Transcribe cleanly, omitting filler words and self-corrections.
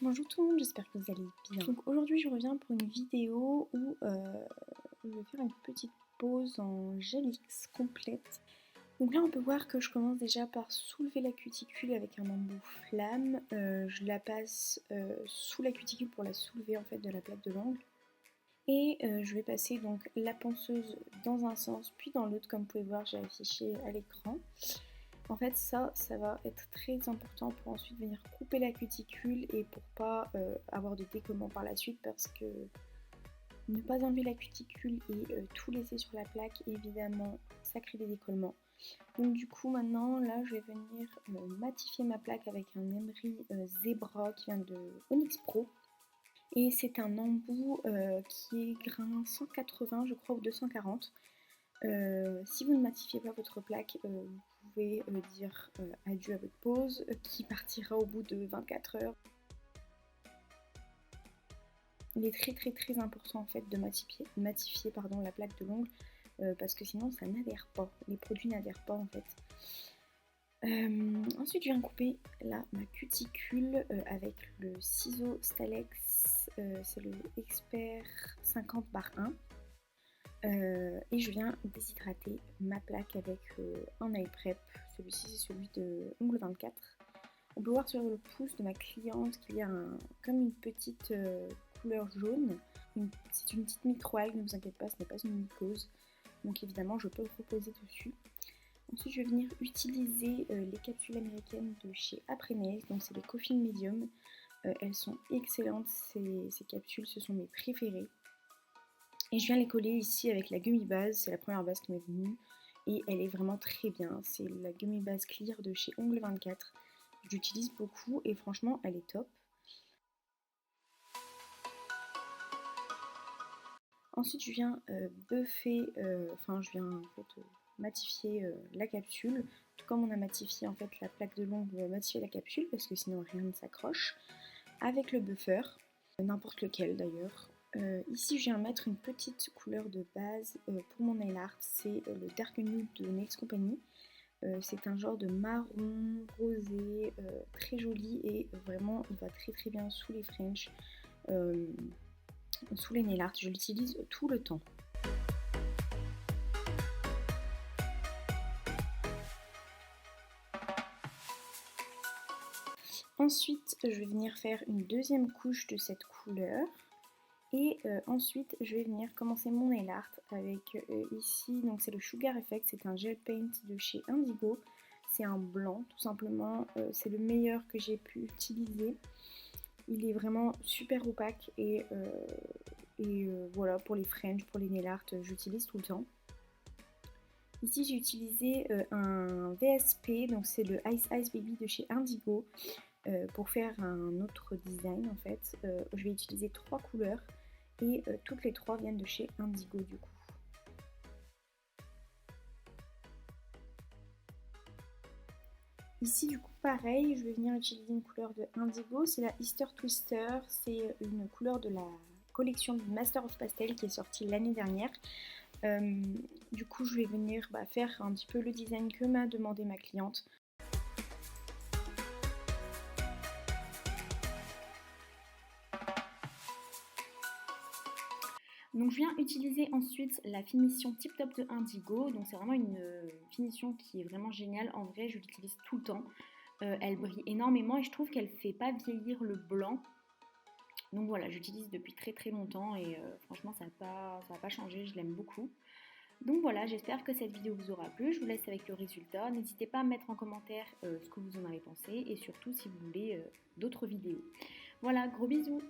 Bonjour tout le monde, j'espère que vous allez bien. Donc aujourd'hui je reviens pour une vidéo où je vais faire une petite pause en gel X complète. Donc là on peut voir que je commence déjà par soulever la cuticule avec un embout flamme. Je la passe sous la cuticule pour la soulever en fait de la plaque de l'ongle. Et je vais passer donc la ponceuse dans un sens puis dans l'autre, comme vous pouvez voir j'ai affiché à l'écran. En fait ça va être très important pour ensuite venir couper la cuticule et pour pas avoir de décollement par la suite, parce que ne pas enlever la cuticule et tout laisser sur la plaque, évidemment ça crée des décollements. Donc du coup maintenant là je vais venir matifier ma plaque avec un emery Zebra qui vient de Onyx Pro. Et c'est un embout qui est grain 180 je crois ou 240. Si vous ne matifiez pas votre plaque, vous pouvez dire adieu à votre pause qui partira au bout de 24 heures. Il est très important en fait de matifier la plaque de l'ongle parce que sinon ça n'adhère pas, les produits n'adhèrent pas en fait. Ensuite je viens couper là ma cuticule avec le ciseau Stalex, c'est le Expert 50/1. Et je viens déshydrater ma plaque avec un oil prep. Celui-ci c'est celui de Ongle 24. On peut voir sur le pouce de ma cliente qu'il y a comme une petite couleur jaune. C'est une petite micro-algue, ne vous inquiétez pas, ce n'est pas une mycose. Donc évidemment je peux reposer dessus. Ensuite je vais venir utiliser les capsules américaines de chez Aprènes. Donc c'est les Coffin Medium. Elles sont excellentes, ces capsules, ce sont mes préférées. Et je viens les coller ici avec la gummy base, c'est la première base qui m'est venue et elle est vraiment très bien. C'est la gummy base clear de chez Ongle 24. J'utilise beaucoup et franchement elle est top. Ensuite je viens matifier la capsule, tout comme on a matifié en fait la plaque de l'ongle, on va matifier la capsule parce que sinon rien ne s'accroche, avec le buffer, n'importe lequel d'ailleurs. Ici je viens mettre une petite couleur de base pour mon nail art, c'est le Dark Nude de Nails Company. C'est un genre de marron rosé très joli et vraiment il va très bien sous les French, sous les nail art, je l'utilise tout le temps. Ensuite je vais venir faire une deuxième couche de cette couleur. Et ensuite je vais venir commencer mon nail art avec ici, donc c'est le Sugar Effect, c'est un gel paint de chez Indigo. C'est un blanc tout simplement, c'est le meilleur que j'ai pu utiliser. Il est vraiment super opaque et voilà, pour les French, pour les nail art, j'utilise tout le temps. Ici j'ai utilisé un VSP, donc c'est le Ice Ice Baby de chez Indigo. Pour faire un autre design en fait, je vais utiliser 3 couleurs. Et toutes les 3 viennent de chez Indigo du coup. Ici du coup pareil, je vais venir utiliser une couleur de Indigo, c'est la Easter Twister, c'est une couleur de la collection du Master of Pastel qui est sortie l'année dernière. Du coup je vais venir faire un petit peu le design que m'a demandé ma cliente. Donc je viens utiliser ensuite la finition Tip Top de Indigo, donc c'est vraiment une finition qui est vraiment géniale, en vrai je l'utilise tout le temps, elle brille énormément et je trouve qu'elle ne fait pas vieillir le blanc, donc voilà j'utilise depuis très longtemps et franchement ça va pas changé, je l'aime beaucoup. Donc voilà, j'espère que cette vidéo vous aura plu, je vous laisse avec le résultat, n'hésitez pas à mettre en commentaire ce que vous en avez pensé et surtout si vous voulez d'autres vidéos. Voilà, gros bisous!